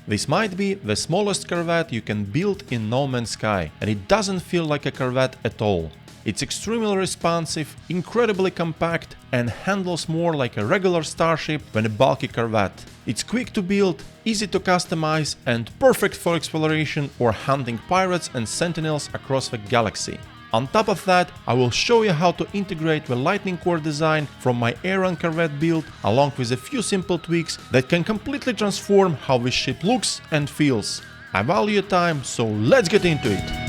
This might be the smallest Corvette you can build in No Man's Sky, and it doesn't feel like a Corvette at all. It's extremely responsive, incredibly compact, and handles more like a regular starship than a bulky Corvette. It's quick to build, easy to customize, and perfect for exploration or hunting pirates and sentinels across the galaxy. On top of that, I will show you how to integrate the lightning core design from my Aeron Corvette build, along with a few simple tweaks that can completely transform how this ship looks and feels. I value your time, so let's get into it!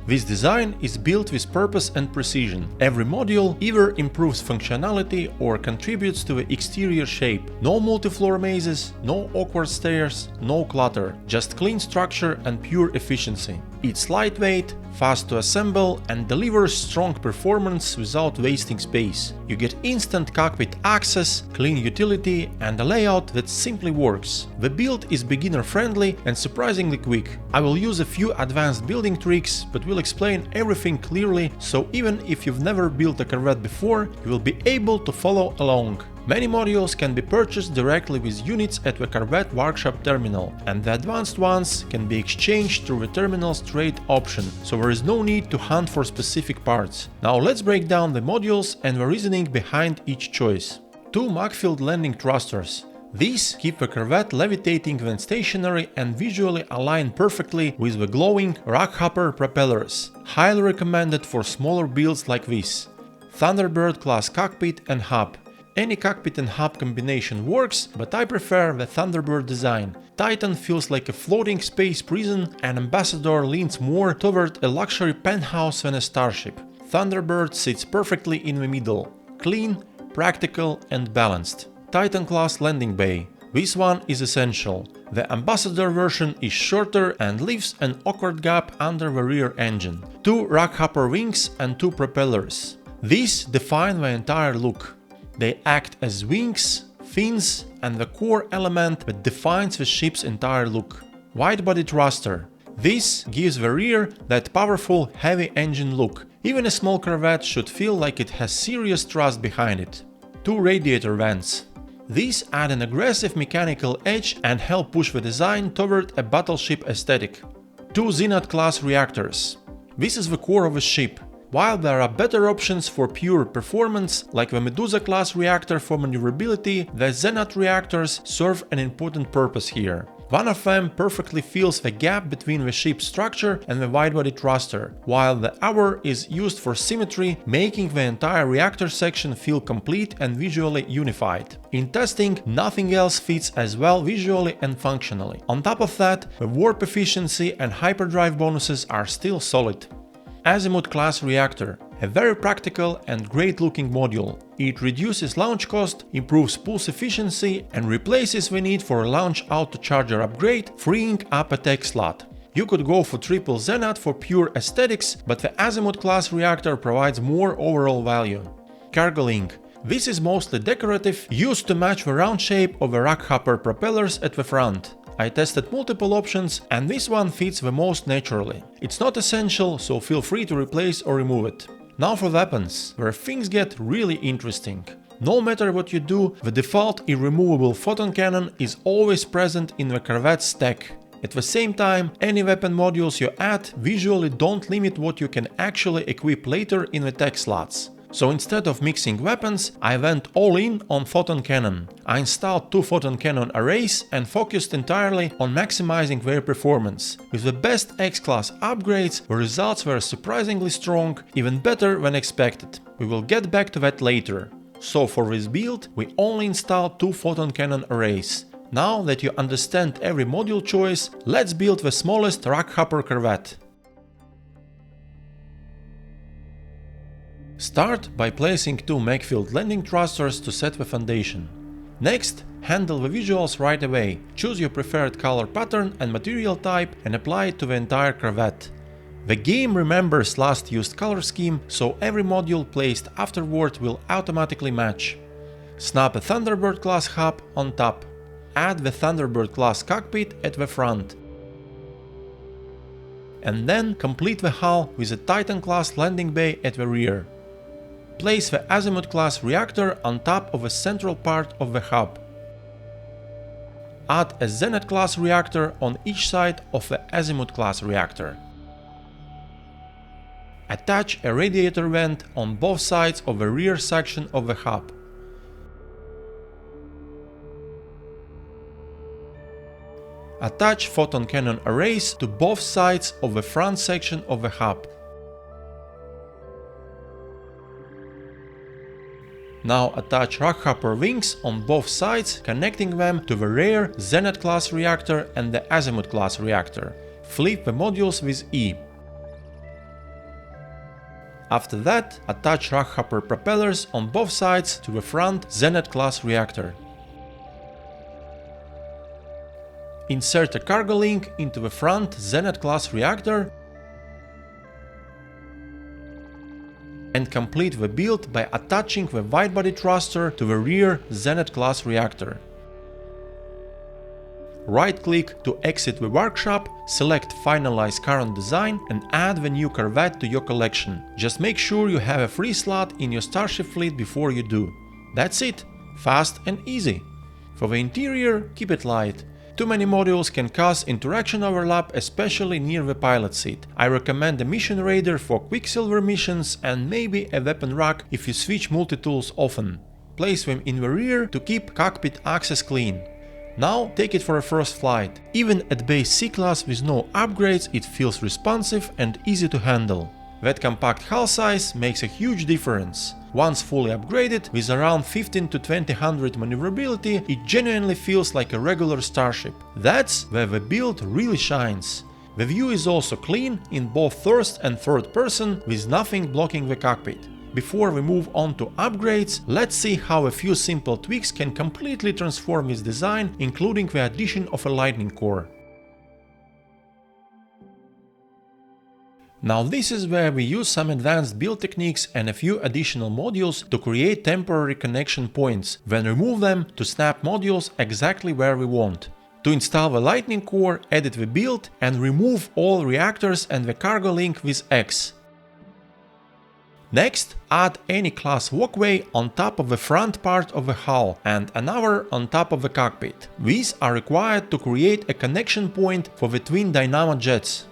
This design is built with purpose and precision. Every module either improves functionality or contributes to the exterior shape. No multi-floor mazes, no awkward stairs, no clutter, just clean structure and pure efficiency. It's lightweight, fast to assemble, and delivers strong performance without wasting space. You get instant cockpit access, clean utility, and a layout that simply works. The build is beginner-friendly and surprisingly quick. I will use a few advanced building tricks, but will explain everything clearly, so even if you've never built a Corvette before, you will be able to follow along. Many modules can be purchased directly with units at the Corvette workshop terminal, and the advanced ones can be exchanged through the terminal's trade option, so there is no need to hunt for specific parts. Now let's break down the modules and the reasoning behind each choice. 2 Mach-filled landing thrusters. These keep the Corvette levitating when stationary and visually align perfectly with the glowing Rockhopper propellers. Highly recommended for smaller builds like this. Thunderbird class cockpit and hub. Any cockpit and hub combination works, but I prefer the Thunderbird design. Titan feels like a floating space prison, and Ambassador leans more toward a luxury penthouse than a starship. Thunderbird sits perfectly in the middle. Clean, practical, and balanced. Titan class landing bay. This one is essential. The Ambassador version is shorter and leaves an awkward gap under the rear engine. 2 Rockhopper wings and 2 propellers. These define the entire look. They act as wings, fins, and the core element that defines the ship's entire look. Wide-body thruster. This gives the rear that powerful, heavy engine look. Even a small Corvette should feel like it has serious thrust behind it. 2 radiator vents. These add an aggressive mechanical edge and help push the design toward a battleship aesthetic. 2 Zenith-class reactors. This is the core of a ship. While there are better options for pure performance, like the Medusa-class reactor for maneuverability, the Zenith reactors serve an important purpose here. One of them perfectly fills the gap between the ship's structure and the wide-body thruster, while the other is used for symmetry, making the entire reactor section feel complete and visually unified. In testing, nothing else fits as well visually and functionally. On top of that, the warp efficiency and hyperdrive bonuses are still solid. Azimuth class reactor, a very practical and great looking module. It reduces launch cost, improves pulse efficiency, and replaces the need for a launch auto-charger upgrade, freeing up a tech slot. You could go for triple Zenith for pure aesthetics, but the Azimuth class reactor provides more overall value. Cargo link. This is mostly decorative, used to match the round shape of the Rockhopper propellers at the front. I tested multiple options, and this one fits the most naturally. It's not essential, so feel free to replace or remove it. Now for weapons, where things get really interesting. No matter what you do, the default irremovable photon cannon is always present in the Corvette stack. At the same time, any weapon modules you add visually don't limit what you can actually equip later in the tech slots. So instead of mixing weapons, I went all in on photon cannon. I installed 2 photon cannon arrays and focused entirely on maximizing their performance. With the best X-class upgrades, the results were surprisingly strong, even better than expected. We will get back to that later. So for this build, we only installed 2 photon cannon arrays. Now that you understand every module choice, let's build the smallest Rockhopper Corvette. Start by placing 2 Mach-filled landing thrusters to set the foundation. Next, handle the visuals right away. Choose your preferred color pattern and material type and apply it to the entire Corvette. The game remembers last used color scheme, so every module placed afterward will automatically match. Snap a Thunderbird class hub on top. Add the Thunderbird class cockpit at the front. And then complete the hull with a Titan class landing bay at the rear. Place the Azimuth class reactor on top of the central part of the hub. Add a Zenith class reactor on each side of the Azimuth class reactor. Attach a radiator vent on both sides of the rear section of the hub. Attach photon cannon arrays to both sides of the front section of the hub. Now attach Rockhopper wings on both sides, connecting them to the rear Zenith class reactor and the Azimuth class reactor. Flip the modules with E. After that, attach Rockhopper propellers on both sides to the front Zenith class reactor. Insert a cargo link into the front Zenith class reactor and complete the build by attaching the widebody thruster to the rear Zenith class reactor. Right-click to exit the workshop, select Finalize current design and add the new Corvette to your collection. Just make sure you have a free slot in your Starship fleet before you do. That's it! Fast and easy. For the interior, keep it light. Too many modules can cause interaction overlap, especially near the pilot seat. I recommend a mission radar for Quicksilver missions and maybe a weapon rack if you switch multi-tools often. Place them in the rear to keep cockpit access clean. Now take it for a first flight. Even at base C-class with no upgrades, it feels responsive and easy to handle. That compact hull size makes a huge difference. Once fully upgraded, with around 15 to 2000 maneuverability, it genuinely feels like a regular Starship. That's where the build really shines. The view is also clean in both first and third person, with nothing blocking the cockpit. Before we move on to upgrades, let's see how a few simple tweaks can completely transform this design, including the addition of a lightning core. Now this is where we use some advanced build techniques and a few additional modules to create temporary connection points, then remove them to snap modules exactly where we want. To install the lightning core, edit the build and remove all reactors and the cargo link with X. Next, add any class walkway on top of the front part of the hull and another on top of the cockpit. These are required to create a connection point for the twin dynamo jets.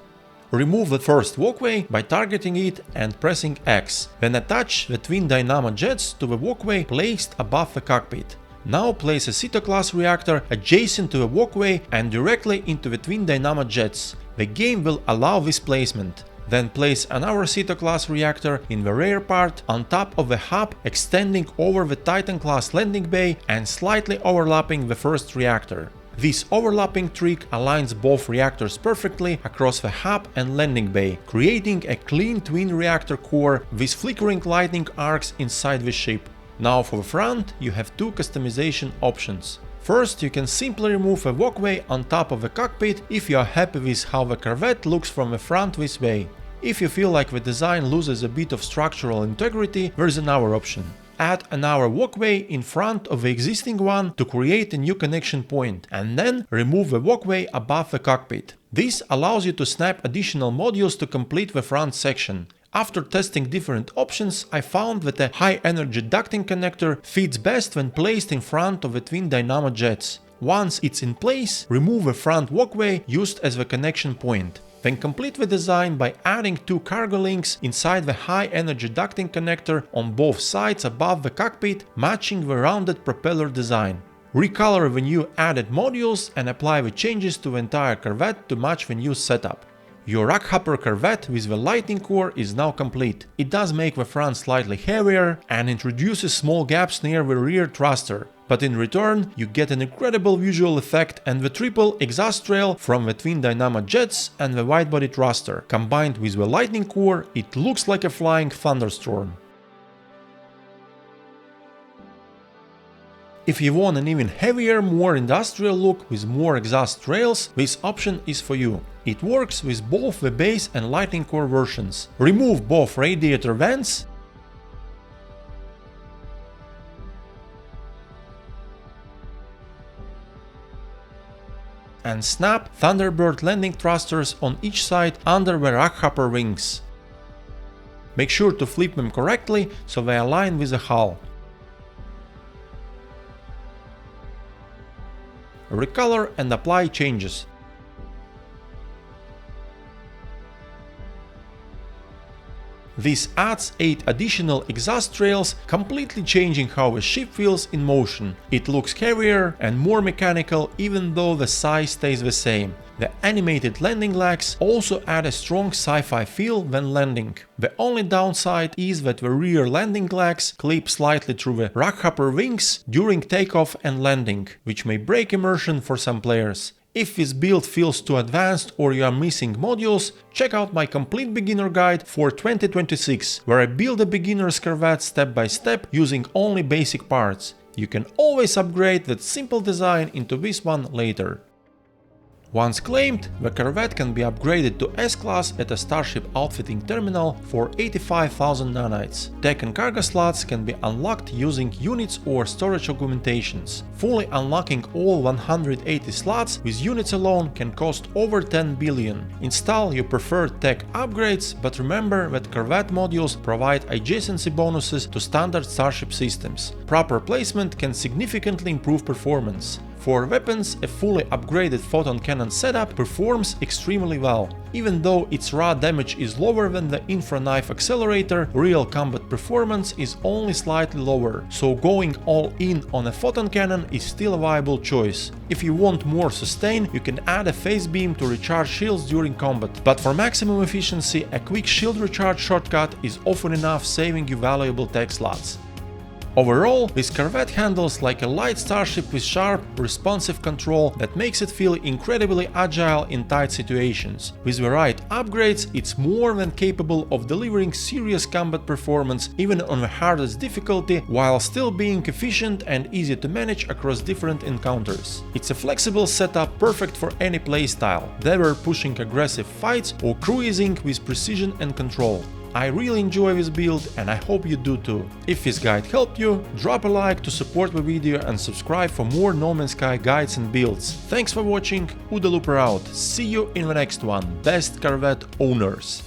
Remove the first walkway by targeting it and pressing X. Then attach the twin dynamo jets to the walkway placed above the cockpit. Now place a Ceto class reactor adjacent to the walkway and directly into the twin dynamo jets. The game will allow this placement. Then place another Ceto class reactor in the rear part on top of the hub, extending over the Titan class landing bay and slightly overlapping the first reactor. This overlapping trick aligns both reactors perfectly across the hub and landing bay, creating a clean twin reactor core with flickering lightning arcs inside the ship. Now for the front, you have two customization options. First, you can simply remove a walkway on top of the cockpit if you are happy with how the Corvette looks from the front this way. If you feel like the design loses a bit of structural integrity, there is another option. Add another walkway in front of the existing one to create a new connection point, and then remove the walkway above the cockpit. This allows you to snap additional modules to complete the front section. After testing different options, I found that a high-energy ducting connector fits best when placed in front of the twin dynamo jets. Once it's in place, remove the front walkway used as the connection point. Then complete the design by adding two cargo links inside the high-energy ducting connector on both sides above the cockpit, matching the rounded propeller design. Recolor the new added modules and apply the changes to the entire Corvette to match the new setup. Your Rockhopper Corvette with the lightning core is now complete. It does make the front slightly heavier and introduces small gaps near the rear thruster. But in return, you get an incredible visual effect and the triple exhaust trail from the twin dynamo jets and the widebody thruster. Combined with the lightning core, it looks like a flying thunderstorm. If you want an even heavier, more industrial look with more exhaust rails, this option is for you. It works with both the base and Lightning Core versions. Remove both radiator vents and snap Thunderbird landing thrusters on each side under the Rockhopper wings. Make sure to flip them correctly so they align with the hull. Recolor and apply changes. This adds 8 additional exhaust rails, completely changing how the ship feels in motion. It looks heavier and more mechanical even though the size stays the same. The animated landing legs also add a strong sci-fi feel when landing. The only downside is that the rear landing legs clip slightly through the Rockhopper wings during takeoff and landing, which may break immersion for some players. If this build feels too advanced or you are missing modules, check out my complete beginner guide for 2026, where I build a beginner's Corvette step by step using only basic parts. You can always upgrade that simple design into this one later. Once claimed, the Corvette can be upgraded to S-Class at a Starship outfitting terminal for 85,000 nanites. Tech and cargo slots can be unlocked using units or storage augmentations. Fully unlocking all 180 slots with units alone can cost over 10 billion. Install your preferred tech upgrades, but remember that Corvette modules provide adjacency bonuses to standard Starship systems. Proper placement can significantly improve performance. For weapons, a fully upgraded photon cannon setup performs extremely well. Even though its raw damage is lower than the infra knife accelerator, real combat performance is only slightly lower, so going all in on a photon cannon is still a viable choice. If you want more sustain, you can add a phase beam to recharge shields during combat, but for maximum efficiency, a quick shield recharge shortcut is often enough, saving you valuable tech slots. Overall, this Corvette handles like a light starship with sharp, responsive control that makes it feel incredibly agile in tight situations. With the right upgrades, it's more than capable of delivering serious combat performance even on the hardest difficulty, while still being efficient and easy to manage across different encounters. It's a flexible setup perfect for any playstyle, whether pushing aggressive fights or cruising with precision and control. I really enjoy this build and I hope you do too. If this guide helped you, drop a like to support the video and subscribe for more No Man's Sky guides and builds. Thanks for watching, Uda Looper out, see you in the next one, best Corvette owners!